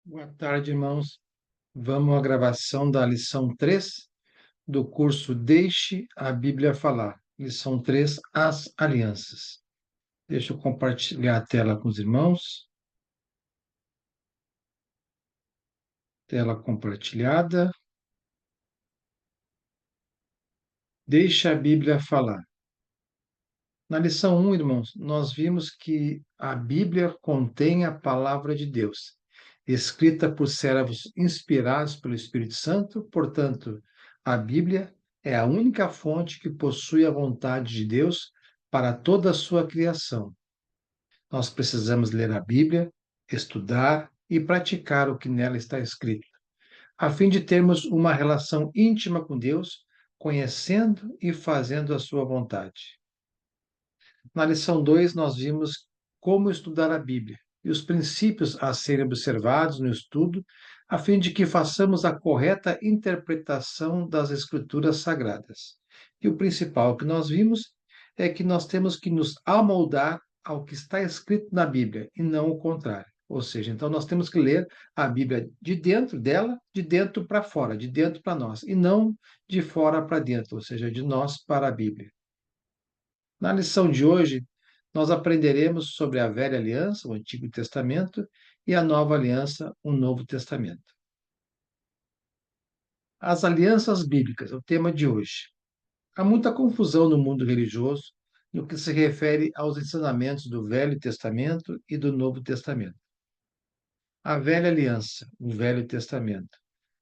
Boa tarde, irmãos. Vamos à gravação da lição 3 do curso Deixe a Bíblia Falar. Lição 3, As Alianças. Deixa eu compartilhar a tela com os irmãos. Tela compartilhada. Deixe a Bíblia falar. Na lição 1, irmãos, nós vimos que a Bíblia contém a palavra de Deus, escrita por servos inspirados pelo Espírito Santo. Portanto, a Bíblia é a única fonte que possui a vontade de Deus para toda a sua criação. Nós precisamos ler a Bíblia, estudar e praticar o que nela está escrito, a fim de termos uma relação íntima com Deus, conhecendo e fazendo a sua vontade. Na lição 2, nós vimos como estudar a Bíblia e os princípios a serem observados no estudo, a fim de que façamos a correta interpretação das Escrituras Sagradas. E o principal que nós vimos é que nós temos que nos amoldar ao que está escrito na Bíblia e não o contrário. Ou seja, então nós temos que ler a Bíblia de dentro dela, de dentro para fora, de dentro para nós, e não de fora para dentro, ou seja, de nós para a Bíblia. Na lição de hoje, nós aprenderemos sobre a Velha Aliança, o Antigo Testamento, e a Nova Aliança, o Novo Testamento. As alianças bíblicas, é o tema de hoje. Há muita confusão no mundo religioso no que se refere aos ensinamentos do Velho Testamento e do Novo Testamento. A Velha Aliança, o Velho Testamento.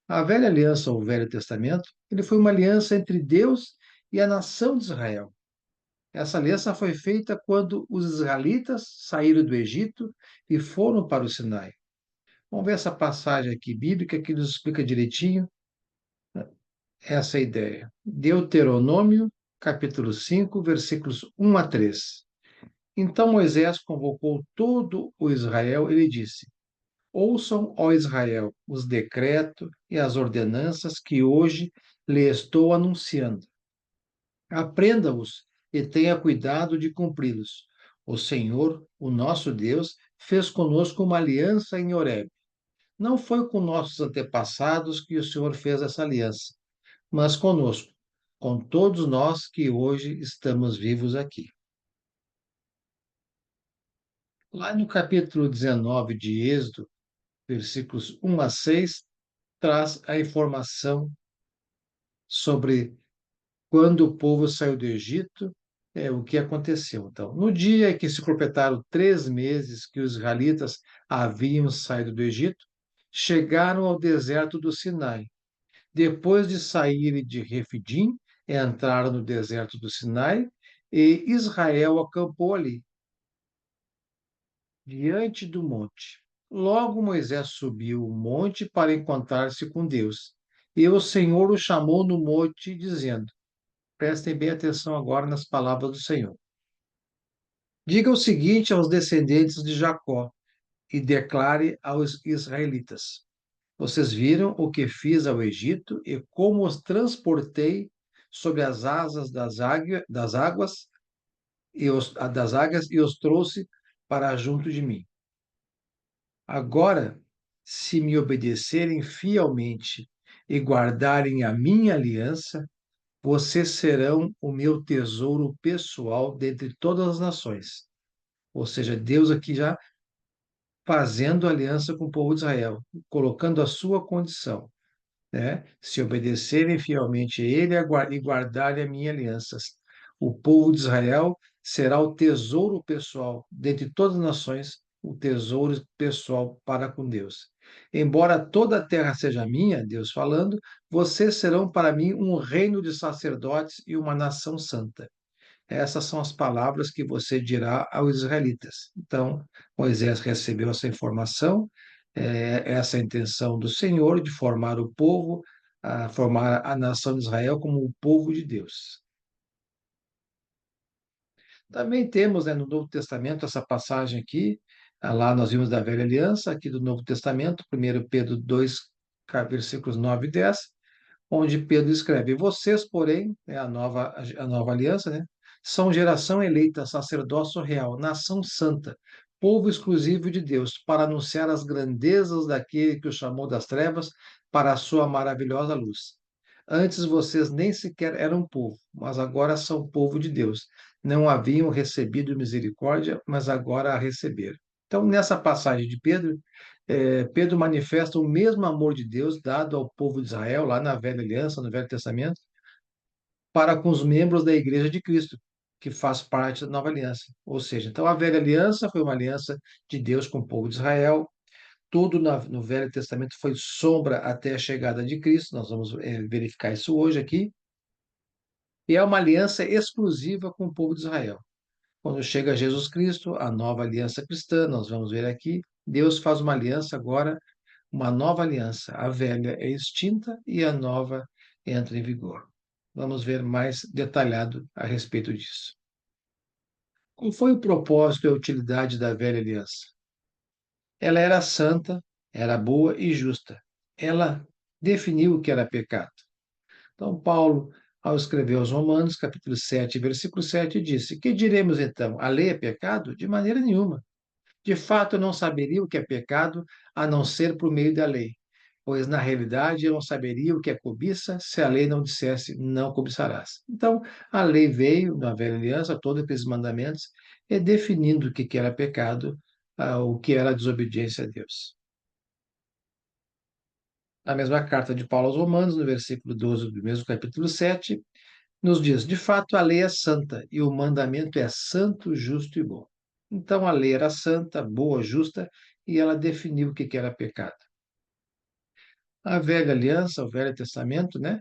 A Velha Aliança, ou Velho Testamento, ele foi uma aliança entre Deus e a nação de Israel. Essa aliança foi feita quando os israelitas saíram do Egito e foram para o Sinai. Vamos ver essa passagem aqui bíblica que nos explica direitinho essa ideia. Deuteronômio, capítulo 5, versículos 1 a 3. Então Moisés convocou todo o Israel e lhe disse: Ouçam, ó Israel, os decretos e as ordenanças que hoje lhe estou anunciando. Aprenda-os e tenha cuidado de cumpri-los. O Senhor, o nosso Deus, fez conosco uma aliança em Horebe. Não foi com nossos antepassados que o Senhor fez essa aliança, mas conosco, com todos nós que hoje estamos vivos aqui. Lá no capítulo 19 de Êxodo, versículos 1 a 6, traz a informação sobre quando o povo saiu do Egito, o que aconteceu. Então, no dia em que se completaram 3 meses que os israelitas haviam saído do Egito, chegaram ao deserto do Sinai. Depois de saírem de Refidim, entraram no deserto do Sinai e Israel acampou ali, diante do monte. Logo Moisés subiu o monte para encontrar-se com Deus. E o Senhor o chamou no monte, dizendo: Prestem bem atenção agora nas palavras do Senhor. Diga o seguinte aos descendentes de Jacó e declare aos israelitas: Vocês viram o que fiz ao Egito e como os transportei sobre as asas das águas e os trouxe para junto de mim. Agora, se me obedecerem fielmente e guardarem a minha aliança, vocês serão o meu tesouro pessoal dentre todas as nações. Ou seja, Deus aqui já fazendo aliança com o povo de Israel, colocando a sua condição, né? Se obedecerem fielmente a Ele e guardarem a minha aliança. O povo de Israel será o tesouro pessoal dentre todas as nações, o tesouro pessoal para com Deus. Embora toda a terra seja minha, Deus falando, vocês serão para mim um reino de sacerdotes e uma nação santa. Essas são as palavras que você dirá aos israelitas. Então, Moisés recebeu essa informação, essa intenção do Senhor de formar o povo, formar a nação de Israel como o povo de Deus. Também temos, né, no Novo Testamento essa passagem aqui, lá nós vimos da Velha Aliança, aqui do Novo Testamento, 1 Pedro 2, versículos 9 e 10, onde Pedro escreve: Vocês, porém, a nova aliança, né, são geração eleita, sacerdócio real, nação santa, povo exclusivo de Deus, para anunciar as grandezas daquele que o chamou das trevas para a sua maravilhosa luz. Antes vocês nem sequer eram povo, mas agora são povo de Deus. Não haviam recebido misericórdia, mas agora a receberam. Então, nessa passagem de Pedro, Pedro manifesta o mesmo amor de Deus dado ao povo de Israel, lá na Velha Aliança, no Velho Testamento, para com os membros da Igreja de Cristo, que faz parte da Nova Aliança. Ou seja, então a Velha Aliança foi uma aliança de Deus com o povo de Israel. Tudo no Velho Testamento foi sombra até a chegada de Cristo. Nós vamos verificar isso hoje aqui. E é uma aliança exclusiva com o povo de Israel. Quando chega Jesus Cristo, a nova aliança cristã, nós vamos ver aqui, Deus faz uma aliança agora, uma nova aliança. A velha é extinta e a nova entra em vigor. Vamos ver mais detalhado a respeito disso. Qual foi o propósito e a utilidade da velha aliança? Ela era santa, era boa e justa. Ela definiu o que era pecado. Então, Paulo, ao escrever aos Romanos, capítulo 7, versículo 7, disse: Que diremos então? A lei é pecado? De maneira nenhuma. De fato, eu não saberia o que é pecado a não ser por meio da lei, pois na realidade eu não saberia o que é cobiça se a lei não dissesse não cobiçarás. Então, a lei veio na velha aliança, todos aqueles mandamentos, e definindo o que era pecado, o que era desobediência a Deus. A mesma carta de Paulo aos Romanos, no versículo 12 do mesmo capítulo 7, nos diz: de fato, a lei é santa e o mandamento é santo, justo e bom. Então, a lei era santa, boa, justa, e ela definiu o que era pecado. A velha aliança, o Velho Testamento, né?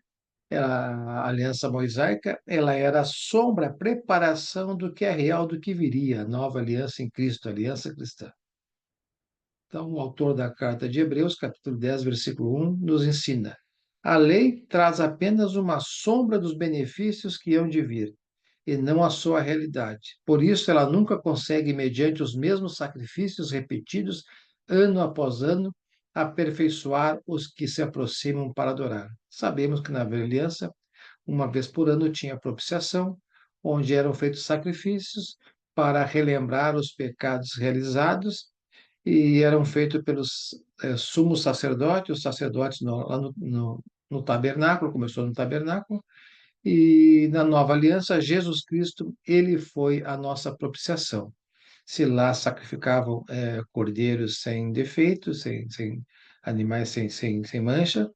A aliança mosaica, ela era a sombra, a preparação do que é real, do que viria, a nova aliança em Cristo, a aliança cristã. Então, o autor da carta de Hebreus, capítulo 10, versículo 1, nos ensina: a lei traz apenas uma sombra dos benefícios que hão de vir, e não a sua realidade. Por isso, ela nunca consegue, mediante os mesmos sacrifícios repetidos, ano após ano, aperfeiçoar os que se aproximam para adorar. Sabemos que na velha aliança, uma vez por ano tinha propiciação, onde eram feitos sacrifícios para relembrar os pecados realizados e eram feitos pelos sumos sacerdotes, os sacerdotes lá no tabernáculo, começou no tabernáculo, e na nova aliança, Jesus Cristo, ele foi a nossa propiciação. Se lá sacrificavam cordeiros sem defeito, sem animais sem mancha,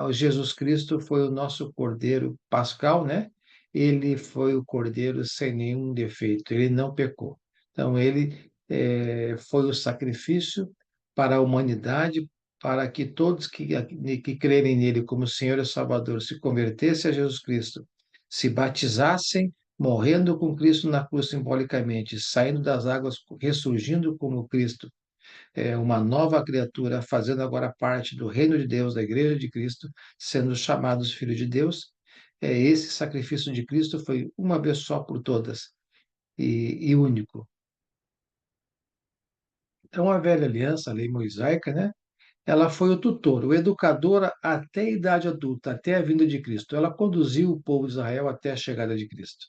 o Jesus Cristo foi o nosso cordeiro pascal, né? Ele foi o cordeiro sem nenhum defeito, ele não pecou. Então, ele foi o sacrifício para a humanidade, para que todos que crerem nele como Senhor e Salvador se convertessem a Jesus Cristo, se batizassem, morrendo com Cristo na cruz simbolicamente, saindo das águas, ressurgindo como Cristo, uma nova criatura, fazendo agora parte do reino de Deus, da Igreja de Cristo, sendo chamados filhos de Deus. Esse sacrifício de Cristo foi uma vez só por todas e único. Então, a velha aliança, a lei mosaica, né? Ela foi o tutor, o educador até a idade adulta, até a vinda de Cristo. Ela conduziu o povo de Israel até a chegada de Cristo.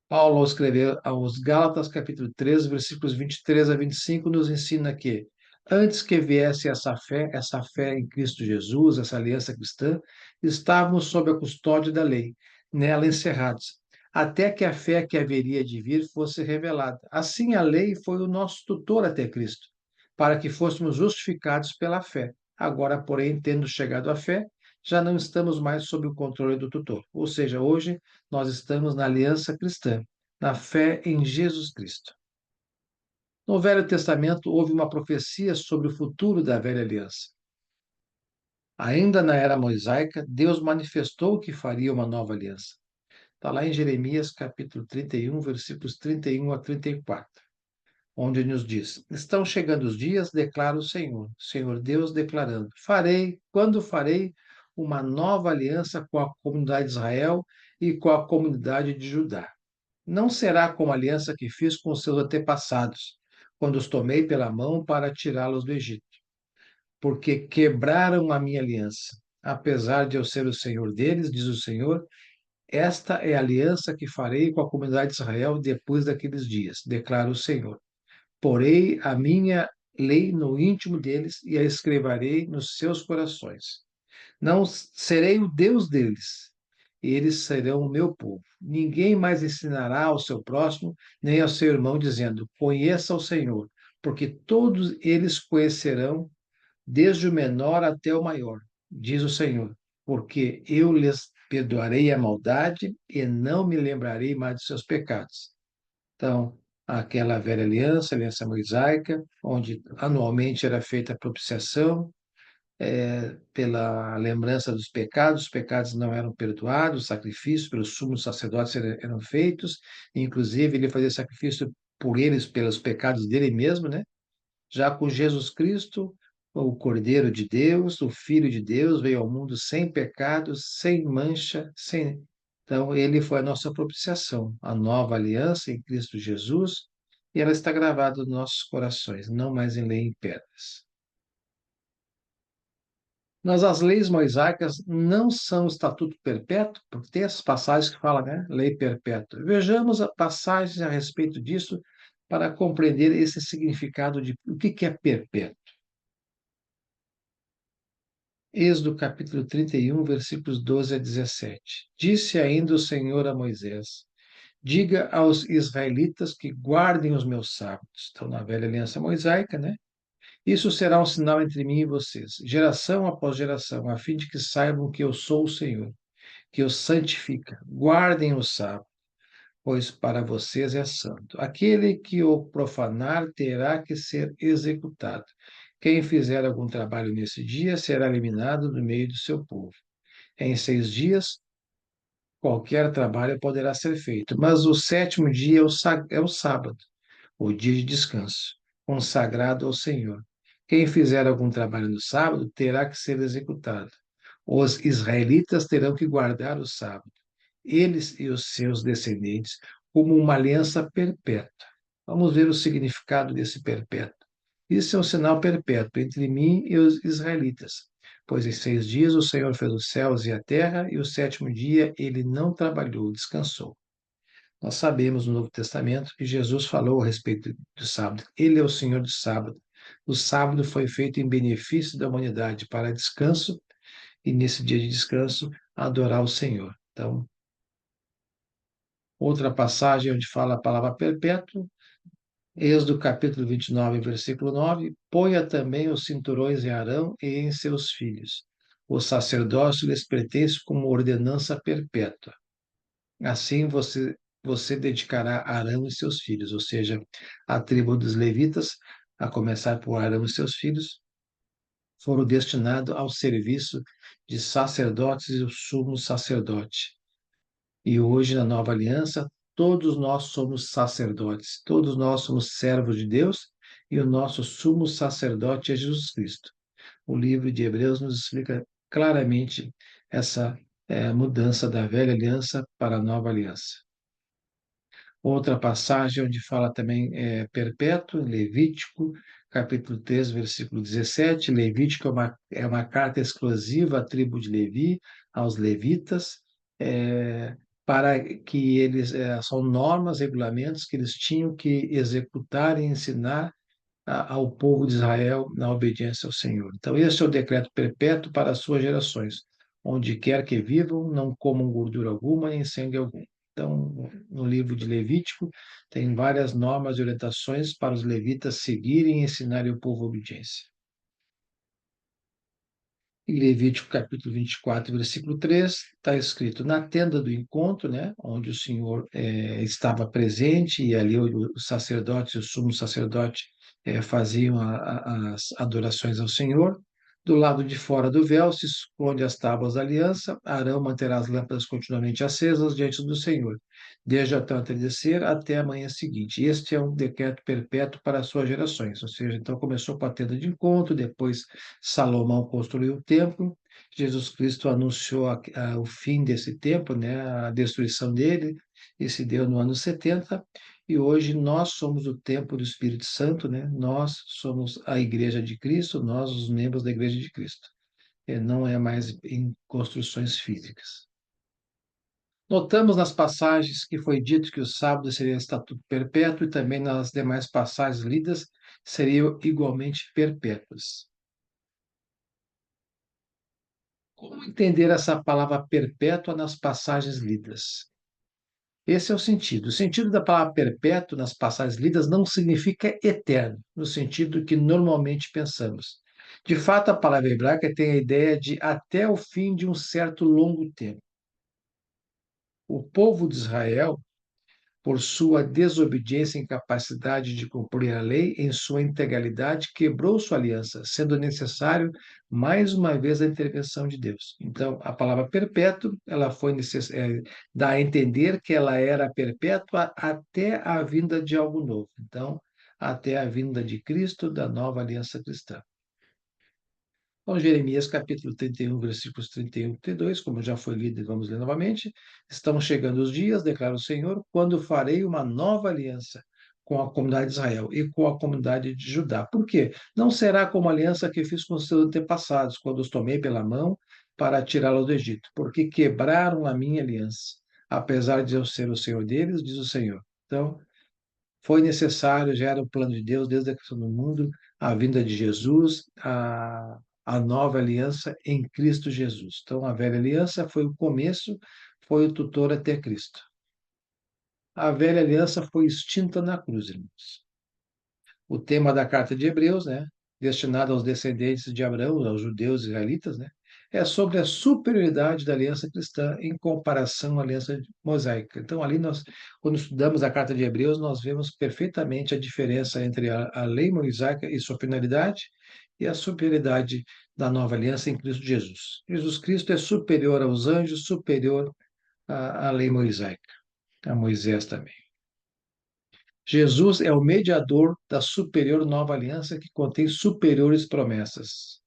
Paulo, ao escrever aos Gálatas, capítulo 13, versículos 23 a 25, nos ensina que, antes que viesse essa fé em Cristo Jesus, essa aliança cristã, estávamos sob a custódia da lei, nela encerrados, até que a fé que haveria de vir fosse revelada. Assim, a lei foi o nosso tutor até Cristo, para que fôssemos justificados pela fé. Agora, porém, tendo chegado à fé, já não estamos mais sob o controle do tutor. Ou seja, hoje nós estamos na aliança cristã, na fé em Jesus Cristo. No Velho Testamento houve uma profecia sobre o futuro da velha aliança. Ainda na era mosaica, Deus manifestou que faria uma nova aliança. Está lá em Jeremias capítulo 31, versículos 31 a 34, onde nos diz: Estão chegando os dias, declara o Senhor Deus declarando: quando farei uma nova aliança com a comunidade de Israel e com a comunidade de Judá. Não será como a aliança que fiz com seus antepassados, quando os tomei pela mão para tirá-los do Egito, porque quebraram a minha aliança. Apesar de eu ser o Senhor deles, diz o Senhor, esta é a aliança que farei com a comunidade de Israel depois daqueles dias, declara o Senhor. porei a minha lei no íntimo deles e a escreverei nos seus corações. Não serei o Deus deles, eles serão o meu povo. Ninguém mais ensinará ao seu próximo, nem ao seu irmão, dizendo: Conheça o Senhor, porque todos eles conhecerão, desde o menor até o maior, diz o Senhor, porque eu lhes perdoarei a maldade e não me lembrarei mais de seus pecados. Então, aquela velha aliança, aliança mosaica, onde anualmente era feita a propiciação, pela lembrança dos pecados, os pecados não eram perdoados, sacrifícios pelos sumos sacerdotes eram feitos, inclusive ele fazia sacrifício por eles, pelos pecados dele mesmo, né? Já com Jesus Cristo, o Cordeiro de Deus, o Filho de Deus, veio ao mundo sem pecados, sem mancha, sem. Então, ele foi a nossa propiciação, a nova aliança em Cristo Jesus, e ela está gravada nos nossos corações, não mais em lei em pedras. Mas as leis mosaicas não são o estatuto perpétuo, porque tem essas passagens que falam, né? Lei perpétua. Vejamos a passagens a respeito disso para compreender esse significado de o que é perpétuo. Êxodo capítulo 31, versículos 12 a 17. Disse ainda o Senhor a Moisés: Diga aos israelitas que guardem os meus sábados. Então, na velha aliança mosaica, né? Isso será um sinal entre mim e vocês, geração após geração, a fim de que saibam que eu sou o Senhor, que os santifica. Guardem o sábado, pois para vocês é santo. Aquele que o profanar terá que ser executado. Quem fizer algum trabalho nesse dia será eliminado do meio do seu povo. Em 6 dias, qualquer trabalho poderá ser feito, mas o sétimo dia é o sábado, o dia de descanso, consagrado ao Senhor. Quem fizer algum trabalho no sábado terá que ser executado. Os israelitas terão que guardar o sábado, eles e os seus descendentes, como uma aliança perpétua. Vamos ver o significado desse perpétuo. Isso é um sinal perpétuo entre mim e os israelitas, pois em 6 dias o Senhor fez os céus e a terra, e o sétimo dia ele não trabalhou, descansou. Nós sabemos no Novo Testamento que Jesus falou a respeito do sábado. Ele é o Senhor do sábado. O sábado foi feito em benefício da humanidade para descanso, e nesse dia de descanso, adorar o Senhor. Então, outra passagem onde fala a palavra perpétuo, Êxodo capítulo 29, versículo 9: Ponha também os cinturões em Arão e em seus filhos. O sacerdócio lhes pertence como ordenança perpétua. Assim você dedicará Arão e seus filhos, ou seja, a tribo dos levitas, a começar por Arão e seus filhos, foram destinados ao serviço de sacerdotes e o sumo sacerdote. E hoje, na nova aliança, todos nós somos sacerdotes, todos nós somos servos de Deus, e o nosso sumo sacerdote é Jesus Cristo. O livro de Hebreus nos explica claramente essa mudança da velha aliança para a nova aliança. Outra passagem onde fala também perpétuo, em Levítico, capítulo 3, versículo 17. Levítico é uma carta exclusiva à tribo de Levi, aos levitas, para que eles, são normas, regulamentos que eles tinham que executar e ensinar ao povo de Israel na obediência ao Senhor. Então, esse é o decreto perpétuo para as suas gerações. Onde quer que vivam, não comam gordura alguma nem sangue algum. Então, no livro de Levítico, tem várias normas e orientações para os levitas seguirem e ensinarem o povo a obediência. Em Levítico capítulo 24, versículo 3, está escrito: na tenda do encontro, né, onde o Senhor estava presente, e ali os sacerdotes, o sumo sacerdote, faziam as adorações ao Senhor. Do lado de fora do véu se esconde as tábuas da aliança. Arão manterá as lâmpadas continuamente acesas diante do Senhor, desde o entardecer até a manhã seguinte. Este é um decreto perpétuo para as suas gerações. Ou seja, então começou com a tenda de encontro, depois Salomão construiu o templo, Jesus Cristo anunciou o fim desse templo, né, a destruição dele, e se deu no ano 70, e hoje nós somos o templo do Espírito Santo, né? Nós somos a igreja de Cristo, nós os membros da igreja de Cristo. Não é mais em construções físicas. Notamos nas passagens que foi dito que o sábado seria estatuto perpétuo e também nas demais passagens lidas seriam igualmente perpétuas. Como entender essa palavra perpétua nas passagens lidas? Esse é o sentido. O sentido da palavra perpétuo nas passagens lidas não significa eterno, no sentido que normalmente pensamos. De fato, a palavra hebraica tem a ideia de até o fim de um certo longo tempo. O povo de Israel, por sua desobediência e incapacidade de cumprir a lei em sua integralidade, quebrou sua aliança, sendo necessário mais uma vez a intervenção de Deus. Então, a palavra perpétuo, ela foi dá a entender que ela era perpétua até a vinda de algo novo. Então, até a vinda de Cristo, da nova aliança cristã. Então, Jeremias capítulo 31, versículos 31 e 32, como já foi lido e vamos ler novamente. Estão chegando os dias, declara o Senhor, quando farei uma nova aliança com a comunidade de Israel e com a comunidade de Judá. Por quê? Não será como a aliança que fiz com seus antepassados, quando os tomei pela mão para tirá-los do Egito, porque quebraram a minha aliança, apesar de eu ser o Senhor deles, diz o Senhor. Então, foi necessário, já era o plano de Deus desde a criação do mundo, a vinda de Jesus, a nova aliança em Cristo Jesus. Então, a velha aliança foi o começo, foi o tutor até Cristo. A velha aliança foi extinta na cruz, irmãos. O tema da carta de Hebreus, né, destinado aos descendentes de Abraão, aos judeus israelitas, né, é sobre a superioridade da aliança cristã em comparação à aliança mosaica. Então, ali nós, quando estudamos a carta de Hebreus, nós vemos perfeitamente a diferença entre a lei mosaica e sua finalidade e a superioridade da nova aliança em Cristo Jesus. Jesus Cristo é superior aos anjos, superior à lei mosaica, a Moisés também. Jesus é o mediador da superior nova aliança que contém superiores promessas.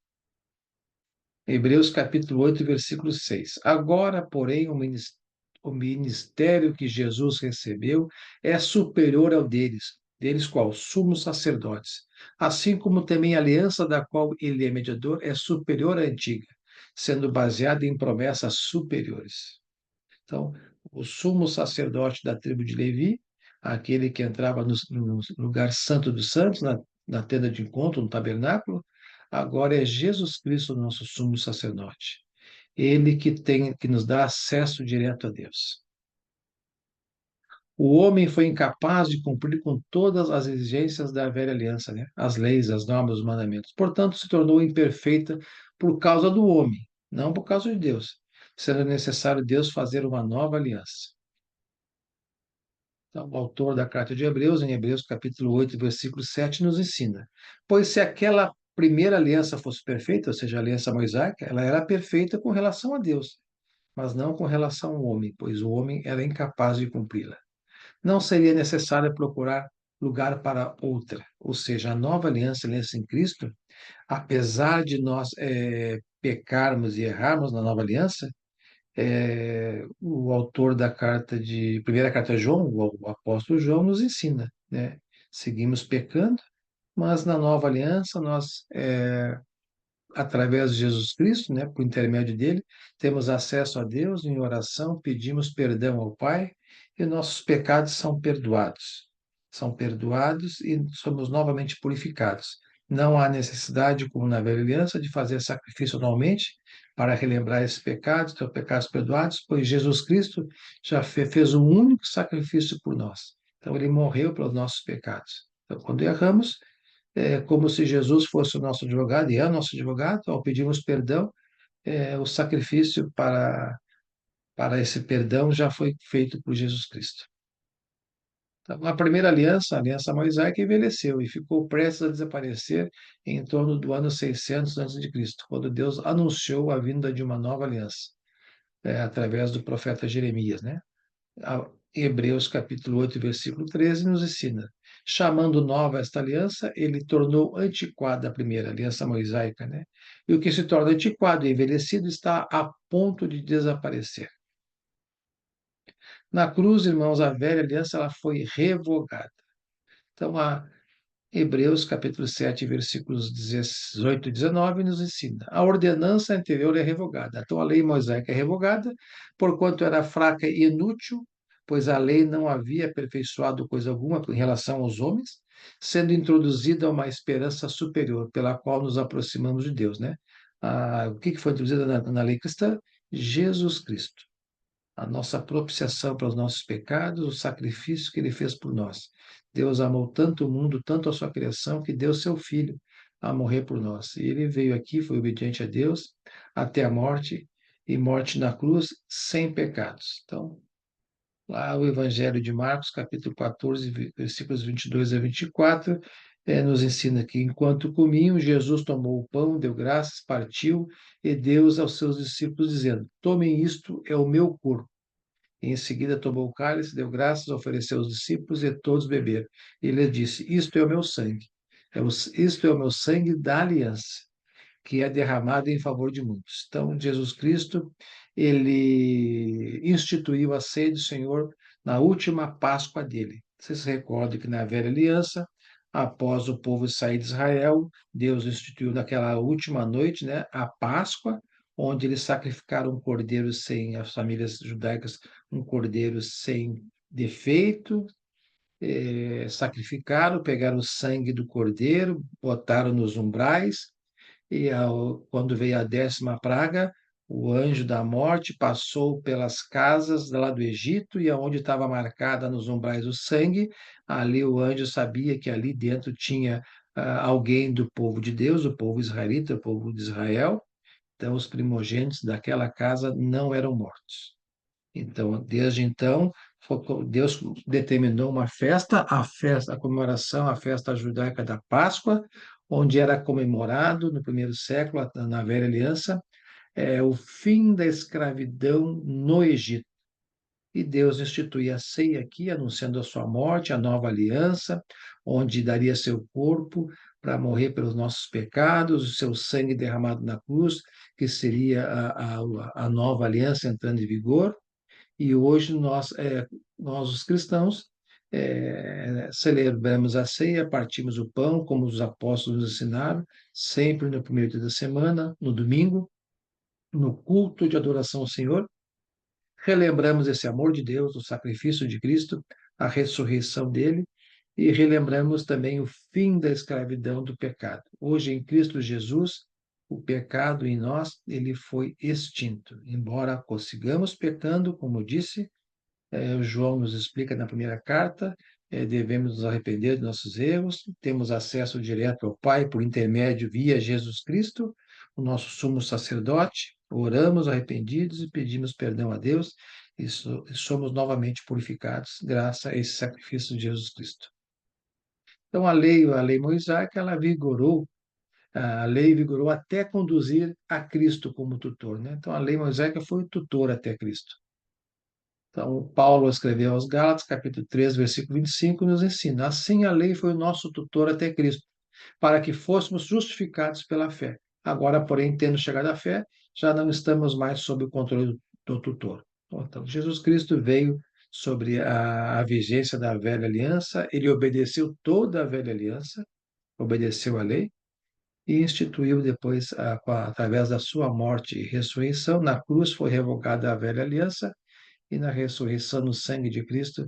Hebreus capítulo 8, versículo 6. Agora, porém, o ministério que Jesus recebeu é superior ao deles qual? Sumos sacerdotes. Assim como também a aliança da qual ele é mediador é superior à antiga, sendo baseada em promessas superiores. Então, o sumo sacerdote da tribo de Levi, aquele que entrava no lugar santo dos santos, na tenda de encontro, no tabernáculo, agora é Jesus Cristo, nosso sumo sacerdote. Ele que nos dá acesso direto a Deus. O homem foi incapaz de cumprir com todas as exigências da velha aliança, né? As leis, as normas, os mandamentos. Portanto, se tornou imperfeita por causa do homem, não por causa de Deus, sendo necessário Deus fazer uma nova aliança. Então, o autor da carta de Hebreus, em Hebreus capítulo 8, versículo 7, nos ensina: pois se aquela primeira aliança fosse perfeita, ou seja, a aliança mosaica, ela era perfeita com relação a Deus, mas não com relação ao homem, pois o homem era incapaz de cumpri-la. Não seria necessário procurar lugar para outra, ou seja, a nova aliança, a aliança em Cristo, apesar de nós pecarmos e errarmos na nova aliança, o autor da primeira carta de João, o apóstolo João, nos ensina, né? Seguimos pecando, mas na nova aliança nós, através de Jesus Cristo, né, por intermédio dele, temos acesso a Deus em oração, pedimos perdão ao Pai e nossos pecados são perdoados. São perdoados e somos novamente purificados. Não há necessidade, como na velha aliança, de fazer sacrifício anualmente para relembrar esses pecados, ter pecados perdoados, pois Jesus Cristo já fez um único sacrifício por nós. Então, ele morreu pelos nossos pecados. Então, quando erramos, é como se Jesus fosse o nosso advogado, e é o nosso advogado, ao pedirmos perdão, o sacrifício para esse perdão já foi feito por Jesus Cristo. Então, a primeira aliança, a aliança mosaica, envelheceu e ficou prestes a desaparecer em torno do ano 600 a.C., quando Deus anunciou a vinda de uma nova aliança, através do profeta Jeremias, né? Hebreus capítulo 8, versículo 13 nos ensina: chamando nova esta aliança, ele tornou antiquada a primeira aliança mosaica, né? E o que se torna antiquado e envelhecido está a ponto de desaparecer. Na cruz, irmãos, a velha aliança ela foi revogada. Então, Hebreus capítulo 7, versículos 18 e 19 nos ensina: a ordenança anterior é revogada. Então a lei mosaica é revogada, porquanto era fraca e inútil, pois a lei não havia aperfeiçoado coisa alguma em relação aos homens, sendo introduzida uma esperança superior, pela qual nos aproximamos de Deus, né? O que foi introduzido na lei cristã? Jesus Cristo, a nossa propiciação para os nossos pecados, o sacrifício que ele fez por nós. Deus amou tanto o mundo, tanto a sua criação, que deu seu Filho a morrer por nós. E ele veio aqui, foi obediente a Deus, até a morte, e morte na cruz, sem pecados. Então, lá o Evangelho de Marcos, capítulo 14, versículos 22 a 24, nos ensina que, enquanto comiam, Jesus tomou o pão, deu graças, partiu e deu aos seus discípulos, dizendo: tomem isto, é o meu corpo. Em seguida tomou o cálice, deu graças, ofereceu aos discípulos e todos beberam. Ele disse: isto é o meu sangue. Isto é o meu sangue da aliança, que é derramado em favor de muitos. Então, Jesus Cristo, ele instituiu a ceia do Senhor na última Páscoa dele. Você se recorda que na velha aliança, após o povo sair de Israel, Deus instituiu naquela última noite, né, a Páscoa, onde eles sacrificaram um cordeiro sem, as famílias judaicas, um cordeiro sem defeito, sacrificaram, pegaram o sangue do cordeiro, botaram nos umbrais, e quando veio a 10ª praga, o anjo da morte passou pelas casas lá do Egito, e aonde estava marcada nos umbrais o sangue, ali o anjo sabia que ali dentro tinha alguém do povo de Deus, o povo israelita, o povo de Israel. Então, os primogênitos daquela casa não eram mortos. Então, desde então, Deus determinou uma festa, a comemoração, a festa judaica da Páscoa, onde era comemorado no primeiro século, na Velha Aliança, o fim da escravidão no Egito. E Deus institui a ceia aqui, anunciando a sua morte, a nova aliança, onde daria seu corpo para morrer pelos nossos pecados, o seu sangue derramado na cruz, que seria a nova aliança entrando em vigor. E hoje nós os cristãos, celebramos a ceia, partimos o pão, como os apóstolos nos ensinaram, sempre no primeiro dia da semana, no domingo, no culto de adoração ao Senhor. Relembramos esse amor de Deus, o sacrifício de Cristo, a ressurreição dele, e relembramos também o fim da escravidão do pecado. Hoje, em Cristo Jesus, o pecado em nós, ele foi extinto. Embora consigamos pecando, como disse, João nos explica na primeira carta, devemos nos arrepender de nossos erros, temos acesso direto ao Pai por intermédio via Jesus Cristo, o nosso sumo sacerdote, oramos arrependidos e pedimos perdão a Deus e somos novamente purificados graças a esse sacrifício de Jesus Cristo. Então a lei mosaica, ela vigorou, a lei vigorou até conduzir a Cristo como tutor, né? Então a lei mosaica foi o tutor até Cristo. Então, Paulo escreveu aos Gálatas, capítulo 3, versículo 25, nos ensina: assim a lei foi o nosso tutor até Cristo, para que fôssemos justificados pela fé. Agora, porém, tendo chegado à fé, já não estamos mais sob o controle do tutor. Então, Jesus Cristo veio sobre a vigência da velha aliança, ele obedeceu toda a velha aliança, obedeceu a lei, e instituiu depois, através da sua morte e ressurreição, na cruz foi revogada a velha aliança, e na ressurreição, no sangue de Cristo,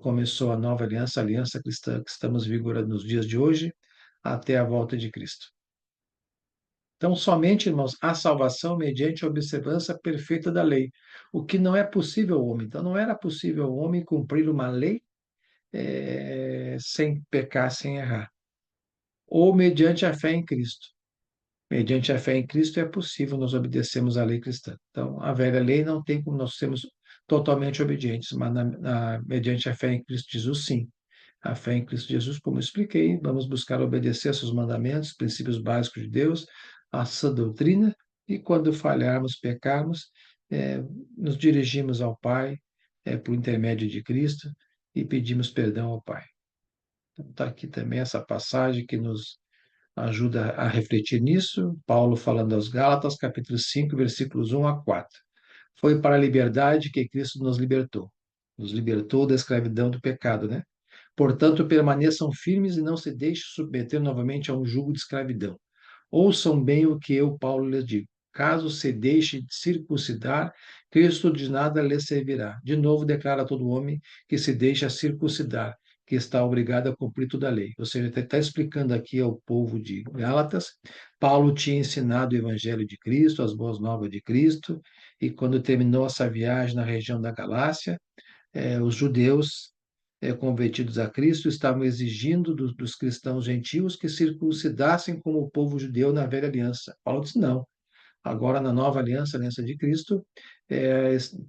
começou a nova aliança, a aliança cristã que estamos vigorando nos dias de hoje, até a volta de Cristo. Então, somente, irmãos, a salvação mediante a observância perfeita da lei, o que não é possível ao homem. Então, não era possível ao homem cumprir uma lei sem pecar, sem errar, ou mediante a fé em Cristo. Mediante a fé em Cristo é possível nós obedecermos à lei cristã. Então, a velha lei não tem como nós sermos totalmente obedientes, mas mediante a fé em Cristo Jesus, sim. A fé em Cristo Jesus, como eu expliquei, vamos buscar obedecer a seus mandamentos, princípios básicos de Deus, a sã doutrina, e quando falharmos, pecarmos, nos dirigimos ao Pai, por intermédio de Cristo, e pedimos perdão ao Pai. Então, está aqui também essa passagem que nos ajuda a refletir nisso. Paulo falando aos Gálatas, capítulo 5, versículos 1 a 4. Foi para a liberdade que Cristo nos libertou da escravidão do pecado, né? Portanto, permaneçam firmes e não se deixem submeter novamente a um jugo de escravidão. Ouçam bem o que eu, Paulo, lhes digo. Caso se deixe circuncidar, Cristo de nada lhe servirá. De novo, declara todo homem que se deixa circuncidar, que está obrigado a cumprir toda a lei. Ou seja, ele está explicando aqui ao povo de Gálatas. Paulo tinha ensinado o evangelho de Cristo, as boas novas de Cristo, e quando terminou essa viagem na região da Galácia, os judeus convertidos a Cristo estavam exigindo dos cristãos gentios que circuncidassem como o povo judeu na velha aliança. Paulo disse não. Agora, na nova aliança, a aliança de Cristo,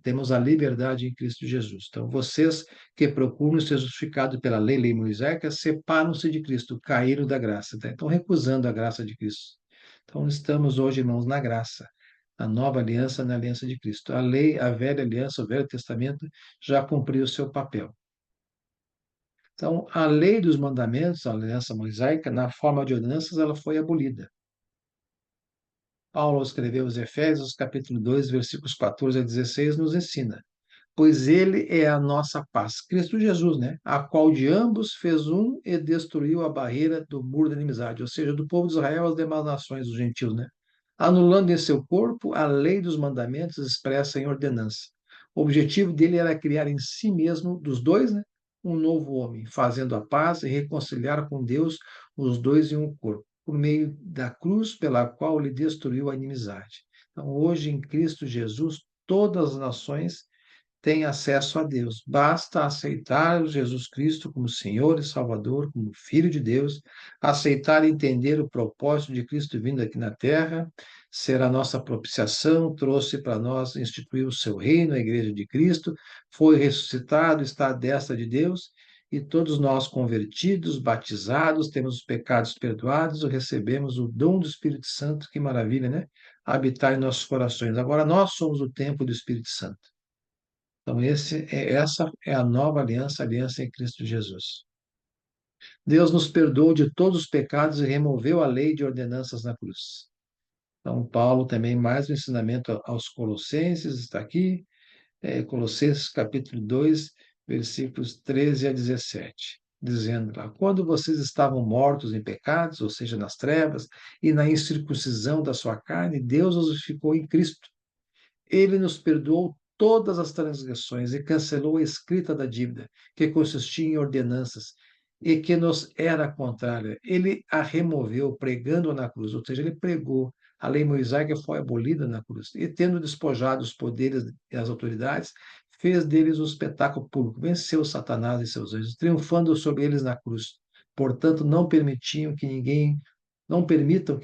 temos a liberdade em Cristo Jesus. Então, vocês que procuram ser justificados pela lei mosaica, separam-se de Cristo, caíram da graça. Tá? Estão recusando a graça de Cristo. Então, estamos hoje, irmãos, na graça. A nova aliança na aliança de Cristo. A lei, a velha aliança, o Velho Testamento, já cumpriu o seu papel. Então, a lei dos mandamentos, a aliança mosaica, na forma de ordenanças, ela foi abolida. Paulo escreveu aos Efésios, capítulo 2, versículos 14 a 16, nos ensina: pois ele é a nossa paz, Cristo Jesus, né? A qual de ambos fez um e destruiu a barreira do muro da inimizade, ou seja, do povo de Israel às demais nações, os gentios, né? Anulando em seu corpo a lei dos mandamentos expressa em ordenança. O objetivo dele era criar em si mesmo, dos dois, né? Um novo homem, fazendo a paz e reconciliar com Deus os dois em um corpo, por meio da cruz pela qual ele destruiu a inimizade. Então, hoje, em Cristo Jesus, todas as nações tem acesso a Deus. Basta aceitar Jesus Cristo como Senhor e Salvador, como Filho de Deus, aceitar e entender o propósito de Cristo vindo aqui na Terra, ser a nossa propiciação, trouxe para nós instituir o seu reino, a Igreja de Cristo, foi ressuscitado, está à destra de Deus, e todos nós convertidos, batizados, temos os pecados perdoados, recebemos o dom do Espírito Santo, que maravilha, né? Habitar em nossos corações. Agora nós somos o templo do Espírito Santo. Então, essa é a nova aliança, a aliança em Cristo Jesus. Deus nos perdoou de todos os pecados e removeu a lei de ordenanças na cruz. Então, Paulo também, mais um ensinamento aos Colossenses, está aqui, Colossenses capítulo 2, versículos 13 a 17, dizendo lá: quando vocês estavam mortos em pecados, ou seja, nas trevas, e na incircuncisão da sua carne, Deus os justificou em Cristo. Ele nos perdoou todas as transgressões e cancelou a escrita da dívida, que consistia em ordenanças e que nos era contrária. Ele a removeu, pregando na cruz, ou seja, ele pregou. A lei mosaica foi abolida na cruz. E, tendo despojado os poderes e as autoridades, fez deles um espetáculo público, venceu Satanás e seus anjos, triunfando sobre eles na cruz. Portanto, não permitam que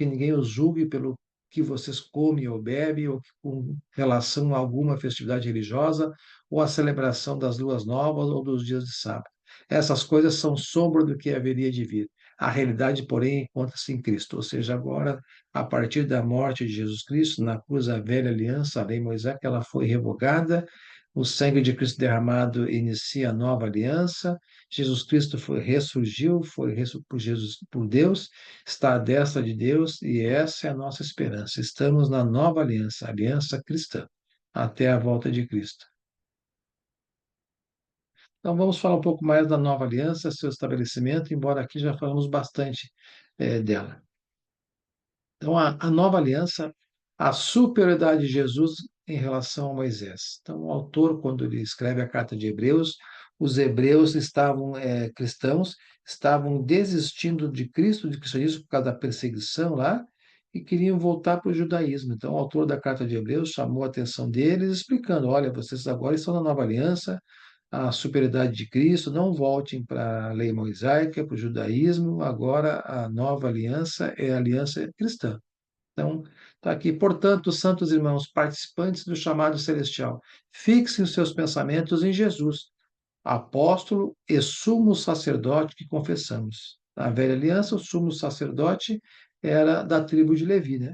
ninguém os julgue pelo que vocês comem ou bebem, ou com relação a alguma festividade religiosa, ou a celebração das luas novas ou dos dias de sábado. Essas coisas são sombra do que haveria de vir. A realidade, porém, encontra-se em Cristo. Ou seja, agora, a partir da morte de Jesus Cristo, na cruz, a velha aliança, a lei mosaica, ela foi revogada, o sangue de Cristo derramado inicia a nova aliança, Jesus Cristo ressurgiu, por Jesus, por Deus, está à destra de Deus e essa é a nossa esperança. Estamos na nova aliança, a aliança cristã, até a volta de Cristo. Então vamos falar um pouco mais da nova aliança, seu estabelecimento, embora aqui já falamos bastante dela. Então, a nova aliança, a superioridade de Jesus em relação a Moisés. Então, o autor, quando ele escreve a carta de Hebreus, os hebreus cristãos, estavam desistindo de Cristo, de cristianismo, por causa da perseguição lá, e queriam voltar para o judaísmo. Então, o autor da carta de Hebreus chamou a atenção deles, explicando: olha, vocês agora estão na nova aliança, a superioridade de Cristo, não voltem para a lei mosaica, para o judaísmo, agora a nova aliança é a aliança cristã. Então, está aqui, portanto, santos irmãos, participantes do chamado celestial, fixem os seus pensamentos em Jesus, apóstolo e sumo sacerdote que confessamos. Na velha aliança, o sumo sacerdote era da tribo de Levi, né?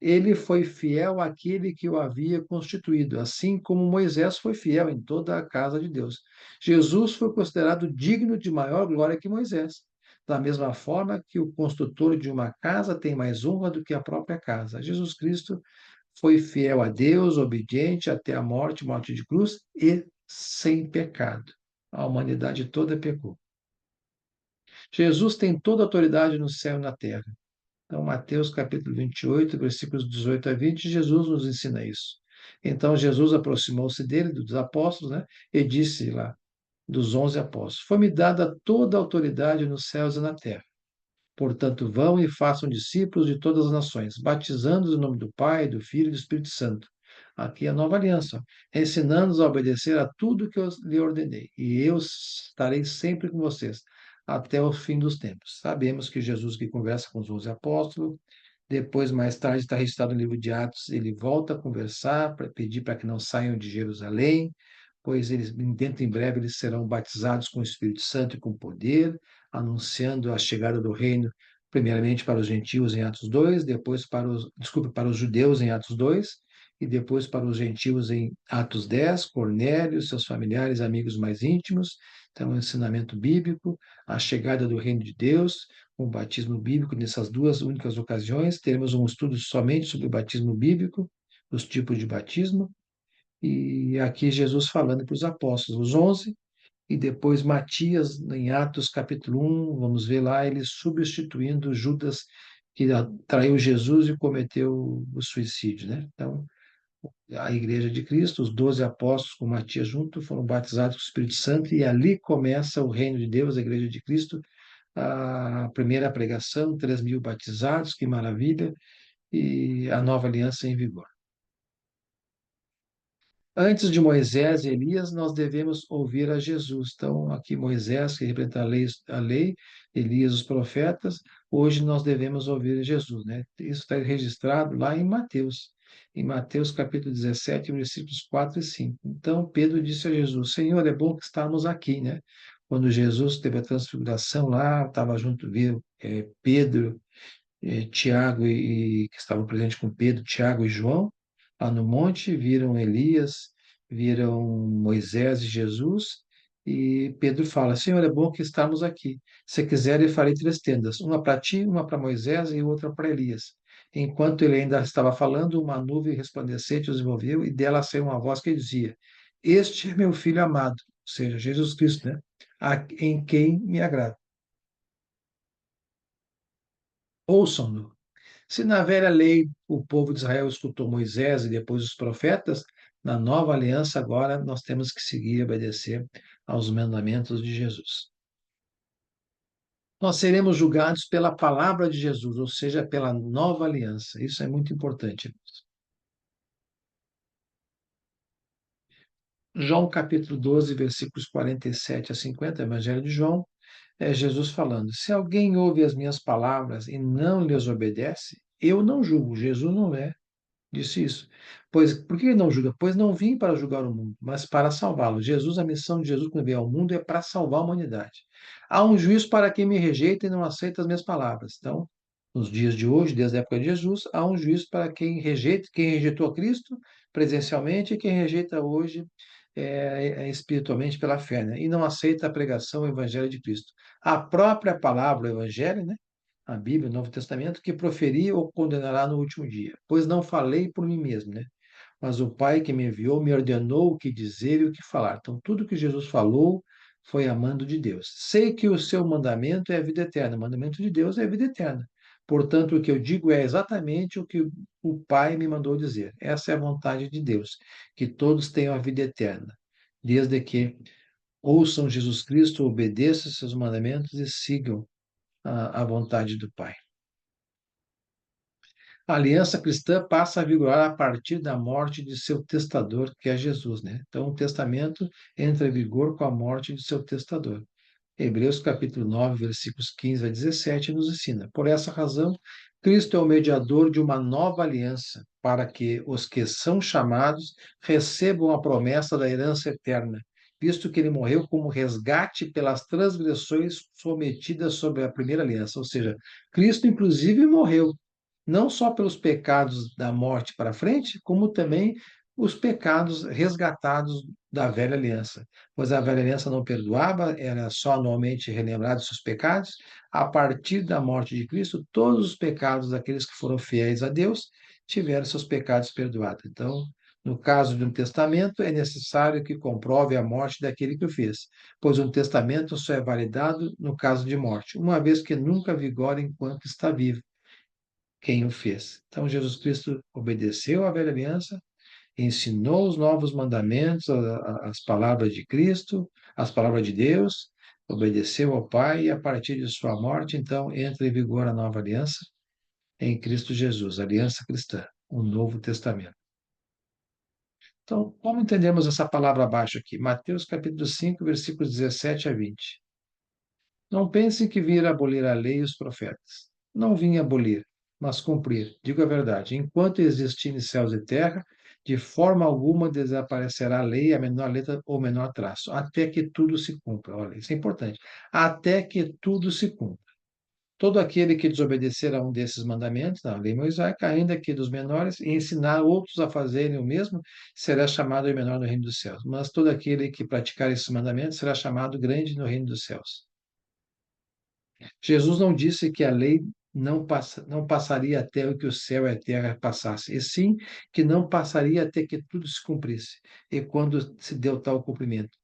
Ele foi fiel àquele que o havia constituído, assim como Moisés foi fiel em toda a casa de Deus. Jesus foi considerado digno de maior glória que Moisés, da mesma forma que o construtor de uma casa tem mais honra do que a própria casa. Jesus Cristo foi fiel a Deus, obediente até a morte de cruz e sem pecado. A humanidade toda pecou. Jesus tem toda a autoridade no céu e na terra. Então, Mateus capítulo 28, versículos 18 a 20, Jesus nos ensina isso. Então, Jesus aproximou-se dele, dos apóstolos, né, e disse lá, dos 11 apóstolos, foi-me dada toda a autoridade nos céus e na terra. Portanto, vão e façam discípulos de todas as nações, batizando-os em nome do Pai, do Filho e do Espírito Santo. Aqui é a nova aliança, ensinando-os a obedecer a tudo que eu lhe ordenei, e eu estarei sempre com vocês, até o fim dos tempos. Sabemos que Jesus que conversa com os 11 apóstolos, depois, mais tarde, está registrado no livro de Atos, ele volta a conversar, para pedir para que não saiam de Jerusalém, pois eles, dentro em breve, eles serão batizados com o Espírito Santo e com poder, anunciando a chegada do reino, primeiramente para os gentios em Atos 2, depois para os judeus em Atos 2, e depois para os gentios em Atos 10, Cornélio, seus familiares, amigos mais íntimos. Então, o ensinamento bíblico, a chegada do reino de Deus, o batismo bíblico, nessas duas únicas ocasiões. Teremos um estudo somente sobre o batismo bíblico, os tipos de batismo, e aqui Jesus falando para os apóstolos, os 11, e depois Matias, em Atos capítulo 1, vamos ver lá, ele substituindo Judas, que traiu Jesus e cometeu o suicídio, né? Então, a Igreja de Cristo, os 12 apóstolos com Matias junto, foram batizados com o Espírito Santo, e ali começa o reino de Deus, a Igreja de Cristo, a primeira pregação, 3.000 batizados, que maravilha, e a nova aliança em vigor. Antes de Moisés e Elias, nós devemos ouvir a Jesus. Então, aqui Moisés, que representa a lei, Elias, os profetas, hoje nós devemos ouvir Jesus, né? Isso está registrado lá em Mateus capítulo 17, versículos 4 e 5. Então, Pedro disse a Jesus, Senhor, é bom que estamos aqui, né? Quando Jesus teve a transfiguração lá, estava junto, viu, Pedro, Tiago que estavam presentes com Pedro, Tiago e João, lá no monte, viram Elias, viram Moisés e Jesus, e Pedro fala, Senhor, é bom que estamos aqui. Se quiser, eu farei 3 tendas, uma para ti, uma para Moisés e outra para Elias. Enquanto ele ainda estava falando, uma nuvem resplandecente os envolveu, e dela saiu uma voz que dizia, Este é meu filho amado, ou seja, Jesus Cristo, né? Em quem me agrada. Ouçam-no. Se na velha lei o povo de Israel escutou Moisés e depois os profetas, na nova aliança agora nós temos que seguir e obedecer aos mandamentos de Jesus. Nós seremos julgados pela palavra de Jesus, ou seja, pela nova aliança. Isso é muito importante. João capítulo 12, versículos 47 a 50, Evangelho de João, é Jesus falando: Se alguém ouve as minhas palavras e não lhes obedece, eu não julgo. Jesus não é. Disse isso. Pois, por que ele não julga? Pois não vim para julgar o mundo, mas para salvá-lo. Jesus, a missão de Jesus quando veio ao mundo é para salvar a humanidade. Há um juízo para quem me rejeita e não aceita as minhas palavras. Então, nos dias de hoje, desde a época de Jesus, há um juízo para quem rejeita, quem rejeitou a Cristo presencialmente e quem rejeita hoje espiritualmente pela fé, né? E não aceita a pregação, o evangelho de Cristo. A própria palavra, o evangelho, né? A Bíblia, o Novo Testamento, que proferi ou condenará no último dia. Pois não falei por mim mesmo, né? Mas o Pai que me enviou me ordenou o que dizer e o que falar. Então, tudo que Jesus falou foi a mando de Deus. Sei que o seu mandamento é a vida eterna. O mandamento de Deus é a vida eterna. Portanto, o que eu digo é exatamente o que o Pai me mandou dizer. Essa é a vontade de Deus, que todos tenham a vida eterna, desde que ouçam Jesus Cristo, obedeçam seus mandamentos e sigam a vontade do Pai. A aliança cristã passa a vigorar a partir da morte de seu testador, que é Jesus, né? Então, o testamento entra em vigor com a morte de seu testador. Hebreus capítulo 9, versículos 15 a 17 nos ensina. Por essa razão, Cristo é o mediador de uma nova aliança, para que os que são chamados recebam a promessa da herança eterna, visto que ele morreu como resgate pelas transgressões cometidas sob a primeira aliança. Ou seja, Cristo, inclusive, morreu não só pelos pecados da morte para frente, como também os pecados resgatados da velha aliança. Pois a velha aliança não perdoava, era só anualmente relembrado seus pecados. A partir da morte de Cristo, todos os pecados daqueles que foram fiéis a Deus tiveram seus pecados perdoados. Então, No caso de um testamento, é necessário que comprove a morte daquele que o fez, pois um testamento só é validado no caso de morte, uma vez que nunca vigora enquanto está vivo quem o fez. Então, Jesus Cristo obedeceu à velha aliança, ensinou os novos mandamentos, as palavras de Cristo, as palavras de Deus, obedeceu ao Pai e a partir de sua morte, então, entra em vigor a nova aliança em Cristo Jesus, a aliança cristã, o Novo Testamento. Então, como entendemos essa palavra abaixo aqui? Mateus capítulo 5, versículos 17 a 20. Não pense que vir abolir a lei e os profetas. Não vim abolir, mas cumprir. Digo a verdade. Enquanto existirem céus e terra, de forma alguma desaparecerá a lei, a menor letra ou menor traço, até que tudo se cumpra. Olha, isso é importante. Até que tudo se cumpra. Todo aquele que desobedecer a um desses mandamentos, da lei mosaica, ainda que dos menores, e ensinar outros a fazerem o mesmo, será chamado de menor no reino dos céus. Mas todo aquele que praticar esses mandamentos será chamado grande no reino dos céus. Jesus não disse que a lei não passaria até que o céu e a terra passassem, e sim que não passaria até que tudo se cumprisse. E quando se deu tal cumprimento?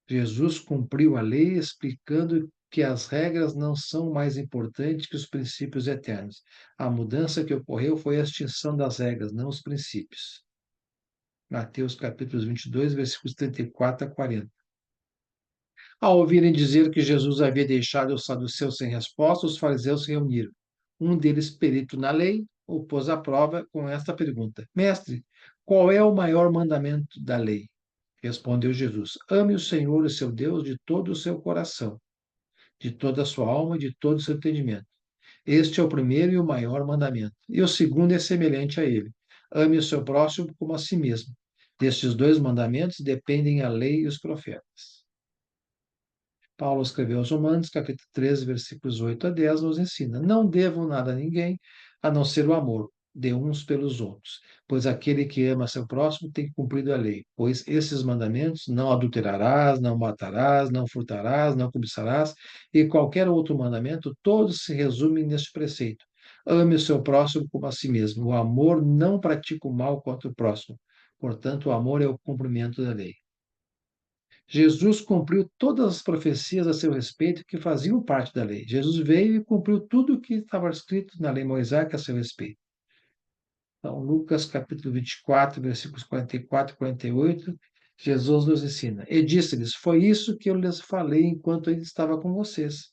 Jesus cumpriu a lei explicando que as regras não são mais importantes que os princípios eternos. A mudança que ocorreu foi a extinção das regras, não os princípios. Mateus capítulo 22, versículos 34 a 40. Ao ouvirem dizer que Jesus havia deixado os saduceus sem resposta, os fariseus se reuniram. Um deles, perito na lei, o pôs à prova com esta pergunta: Mestre, qual é o maior mandamento da lei? Respondeu Jesus: Ame o Senhor, o seu Deus, de todo o seu coração, de toda a sua alma e de todo o seu entendimento. Este é o primeiro e o maior mandamento. E o segundo é semelhante a ele: ame o seu próximo como a si mesmo. Destes dois mandamentos dependem a lei e os profetas. Paulo escreveu aos Romanos, capítulo 13, versículos 8 a 10, nos ensina: Não devam nada a ninguém, a não ser o amor de uns pelos outros, pois aquele que ama seu próximo tem cumprido a lei. Pois esses mandamentos, não adulterarás, não matarás, não furtarás, não cobiçarás, e qualquer outro mandamento, todos se resumem neste preceito: ame o seu próximo como a si mesmo. O amor não pratica o mal contra o próximo. Portanto, o amor é o cumprimento da lei. Jesus cumpriu todas as profecias a seu respeito que faziam parte da lei. Jesus veio e cumpriu tudo o que estava escrito na lei mosaica a seu respeito. Então, Lucas capítulo 24, versículos 44 e 48, Jesus nos ensina: E disse-lhes: Foi isso que eu lhes falei enquanto ele estava com vocês.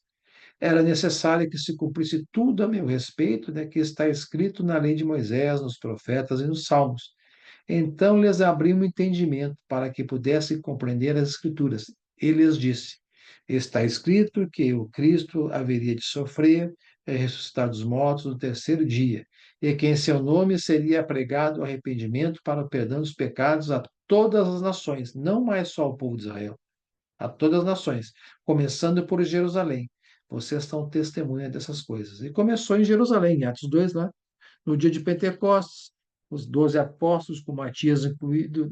Era necessário que se cumprisse tudo a meu respeito, né, que está escrito na lei de Moisés, nos profetas e nos salmos. Então lhes abriu um entendimento para que pudessem compreender as Escrituras. E lhes disse: Está escrito que o Cristo haveria de sofrer e ressuscitar dos mortos no terceiro dia, e que em seu nome seria pregado o arrependimento para o perdão dos pecados a todas as nações, não mais só ao povo de Israel, a todas as nações, começando por Jerusalém. Vocês são testemunha dessas coisas. E começou em Jerusalém, em Atos 2, lá, no dia de Pentecostes, os 12 apóstolos, com Matias incluído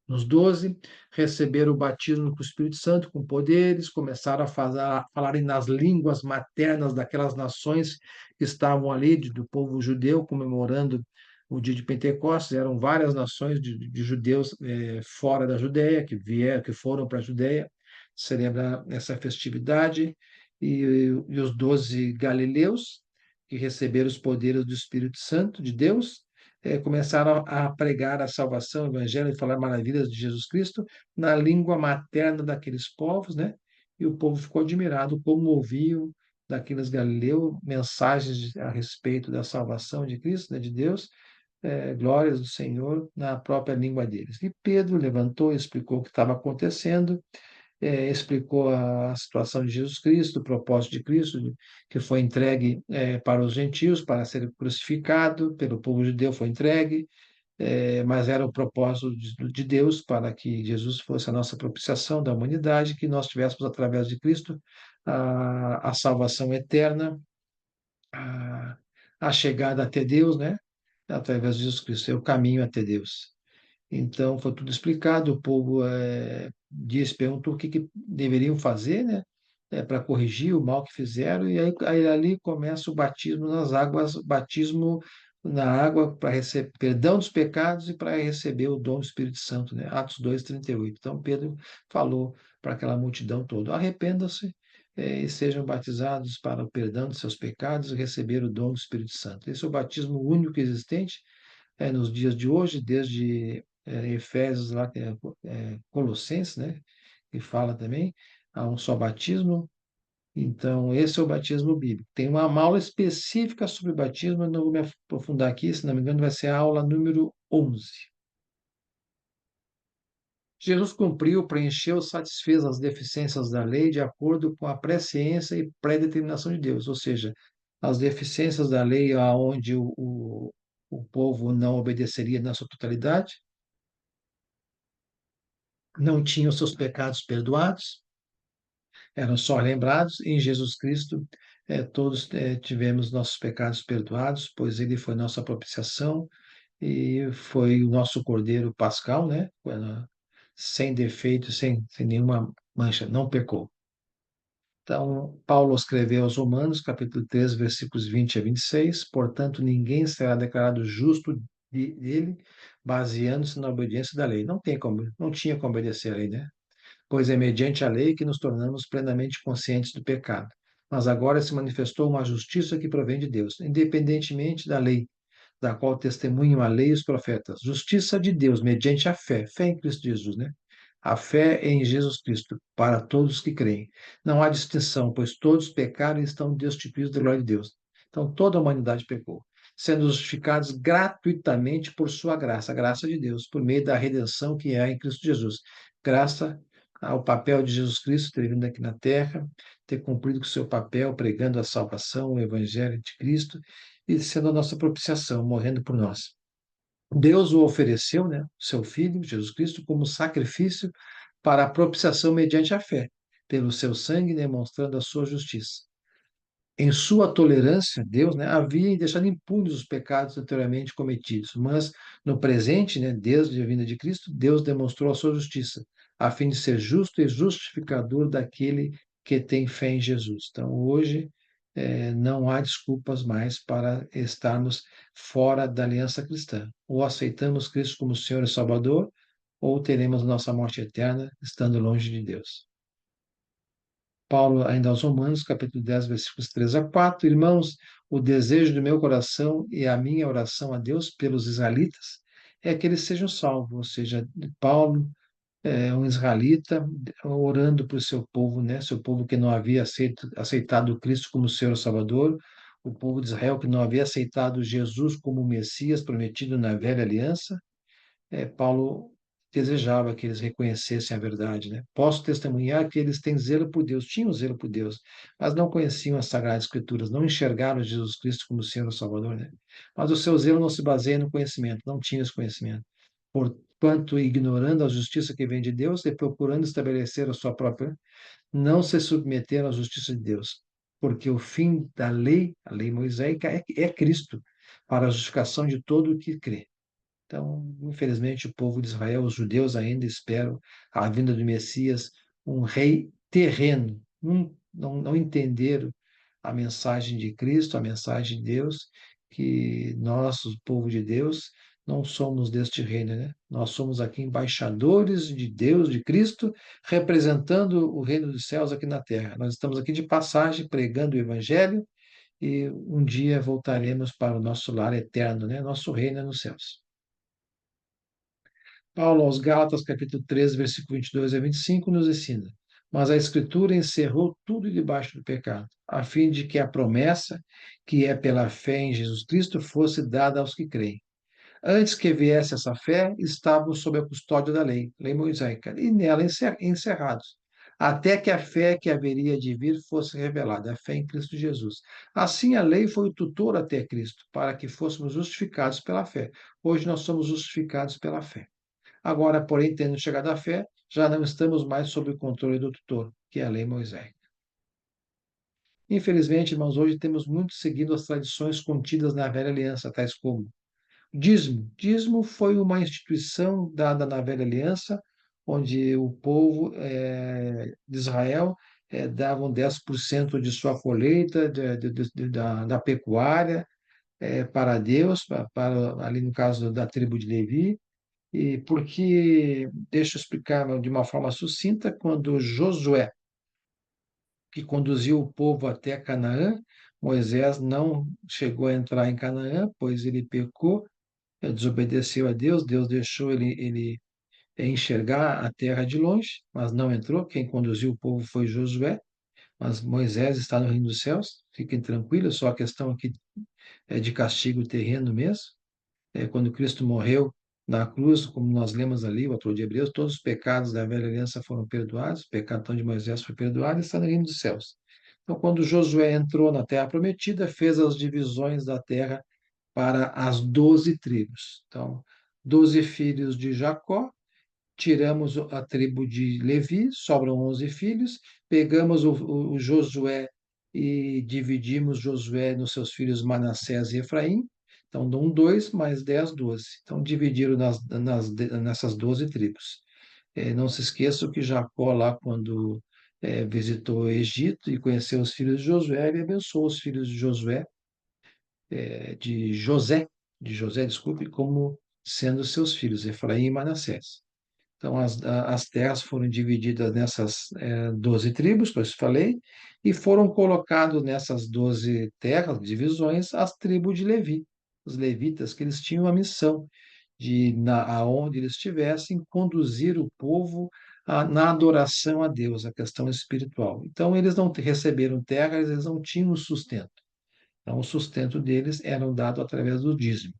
nos 12, receberam o batismo com o Espírito Santo, com poderes, começaram a falarem nas línguas maternas daquelas nações que estavam ali, do povo judeu, comemorando o dia de Pentecostes. Eram várias nações de judeus fora da Judéia, que vieram, que foram para a Judéia celebrar essa festividade, e os 12 galileus, que receberam os poderes do Espírito Santo de Deus, começaram a pregar a salvação, o evangelho, e falar maravilhas de Jesus Cristo na língua materna daqueles povos, né? E o povo ficou admirado como ouviam daqueles galileus mensagens a respeito da salvação de Cristo, né, de Deus, glórias do Senhor na própria língua deles. E Pedro levantou e explicou o que estava acontecendo, explicou a situação de Jesus Cristo, o propósito de Cristo, que foi entregue para os gentios, para ser crucificado, pelo povo judeu foi entregue, mas era o propósito de Deus para que Jesus fosse a nossa propiciação da humanidade, que nós tivéssemos, através de Cristo, a salvação eterna, a, a chegada até Deus, né? Através de Jesus Cristo, é o caminho até Deus. Então, foi tudo explicado, o povo perguntou o que deveriam fazer, né, para corrigir o mal que fizeram, e aí ali começa o batismo nas águas, batismo na água para receber perdão dos pecados e para receber o dom do Espírito Santo, né? Atos 2:38. Então Pedro falou para aquela multidão toda: arrependam-se, e sejam batizados para o perdão dos seus pecados e receber o dom do Espírito Santo. Esse é o batismo único existente nos dias de hoje, desde Efésios lá, Colossenses, né? Que fala também, há um só batismo. Então, esse é o batismo bíblico. Tem uma aula específica sobre batismo, eu não vou me aprofundar aqui, se não me engano, vai ser a aula número 11. Jesus cumpriu, preencheu, satisfez as deficiências da lei de acordo com a presciência e predeterminação de Deus, ou seja, as deficiências da lei aonde o povo não obedeceria na sua totalidade, não tinha os seus pecados perdoados, eram só lembrados. Em Jesus Cristo, todos tivemos nossos pecados perdoados, pois ele foi nossa propiciação e foi o nosso Cordeiro Pascal, né? Sem defeito, sem nenhuma mancha, não pecou. Então, Paulo escreveu aos Romanos, capítulo 3, versículos 20 a 26, portanto, ninguém será declarado justo dele, baseando-se na obediência da lei. Não tinha como obedecer a lei, né? Pois é mediante a lei que nos tornamos plenamente conscientes do pecado. Mas agora se manifestou uma justiça que provém de Deus, independentemente da lei, da qual testemunham a lei e os profetas. Justiça de Deus mediante a fé em Cristo Jesus, né? A fé em Jesus Cristo para todos que creem. Não há distinção, pois todos pecaram e estão destituídos da glória de Deus. Então toda a humanidade pecou, sendo justificados gratuitamente por sua graça, a graça de Deus, por meio da redenção que há em Cristo Jesus. Graça ao papel de Jesus Cristo ter vindo aqui na Terra, ter cumprido com o seu papel, pregando a salvação, o Evangelho de Cristo e sendo a nossa propiciação, morrendo por nós. Deus o ofereceu, né, seu Filho, Jesus Cristo, como sacrifício para a propiciação mediante a fé, pelo seu sangue demonstrando a sua justiça. Em sua tolerância, Deus, né, havia deixado impunes os pecados anteriormente cometidos, mas no presente, né, desde a vinda de Cristo, Deus demonstrou a sua justiça, a fim de ser justo e justificador daquele que tem fé em Jesus. Então, hoje, não há desculpas mais para estarmos fora da aliança cristã. Ou aceitamos Cristo como Senhor e Salvador, ou teremos nossa morte eterna estando longe de Deus. Paulo, ainda aos Romanos, capítulo 10, versículos 3 a 4. Irmãos, o desejo do meu coração e a minha oração a Deus pelos israelitas é que eles sejam salvos. Ou seja, Paulo é um israelita orando para o seu povo, né? Seu povo que não havia aceitado Cristo como Senhor e Salvador, o povo de Israel que não havia aceitado Jesus como Messias prometido na velha aliança. Paulo desejava que eles reconhecessem a verdade, né? Posso testemunhar que eles têm zelo por Deus, tinham zelo por Deus, mas não conheciam as Sagradas Escrituras, não enxergaram Jesus Cristo como Senhor e Salvador, né? Mas o seu zelo não se baseia no conhecimento, não tinha esse conhecimento. Porquanto, ignorando a justiça que vem de Deus e procurando estabelecer a sua própria, não se submeteram à justiça de Deus, porque o fim da lei, a lei mosaica, é Cristo, para a justificação de todo o que crê. Então, infelizmente, o povo de Israel, os judeus ainda esperam a vinda do Messias, um rei terreno. Não entenderam a mensagem de Cristo, a mensagem de Deus, que nós, o povo de Deus, não somos deste reino, né? Nós somos aqui embaixadores de Deus, de Cristo, representando o reino dos céus aqui na terra. Nós estamos aqui de passagem, pregando o Evangelho, e um dia voltaremos para o nosso lar eterno, né? Nosso reino é nos céus. Paulo aos Gálatas, capítulo 13, versículo 22 a 25, nos ensina: mas a Escritura encerrou tudo debaixo do pecado, a fim de que a promessa, que é pela fé em Jesus Cristo, fosse dada aos que creem. Antes que viesse essa fé, estávamos sob a custódia da lei mosaica, e nela encerrados, até que a fé que haveria de vir fosse revelada, a fé em Cristo Jesus. Assim, a lei foi o tutor até Cristo, para que fôssemos justificados pela fé. Hoje nós somos justificados pela fé. Agora, porém, tendo chegado à fé, já não estamos mais sob o controle do tutor, que é a lei mosaica. Infelizmente, irmãos, hoje temos muito seguido as tradições contidas na velha aliança, tais como dízimo. Dízimo foi uma instituição dada na velha aliança, onde o povo de Israel davam 10% de sua colheita da pecuária para Deus, ali no caso da tribo de Levi, e porque, deixa eu explicar de uma forma sucinta, quando Josué, que conduziu o povo até Canaã, Moisés não chegou a entrar em Canaã, pois ele pecou, desobedeceu a Deus, Deus deixou ele enxergar a terra de longe, mas não entrou. Quem conduziu o povo foi Josué, mas Moisés está no reino dos céus, fiquem tranquilos, só a questão aqui é de castigo terreno mesmo. Quando Cristo morreu na cruz, como nós lemos ali, o autor de Hebreus, todos os pecados da velha aliança foram perdoados, o pecado então, de Moisés foi perdoado e está no reino dos céus. Então, quando Josué entrou na terra prometida, fez as divisões da terra para as 12 tribos. Então, 12 filhos de Jacó, tiramos a tribo de Levi, sobram 11 filhos, pegamos o Josué e dividimos Josué nos seus filhos Manassés e Efraim, então dão 2 mais 10, 12. Então dividiram nessas 12 tribos. Não se esqueçam que Jacó, lá quando visitou o Egito e conheceu os filhos de Josué, ele abençoou os filhos de Josué, de José, desculpe, como sendo seus filhos, Efraim e Manassés. Então, as terras foram divididas nessas 12 tribos, que eu falei, e foram colocados nessas 12 terras, divisões, as tribos de Levi, os levitas, que eles tinham a missão de, aonde eles estivessem, conduzir o povo na adoração a Deus, a questão espiritual. Então, eles não receberam terras, eles não tinham sustento. Então, o sustento deles era dado através do dízimo.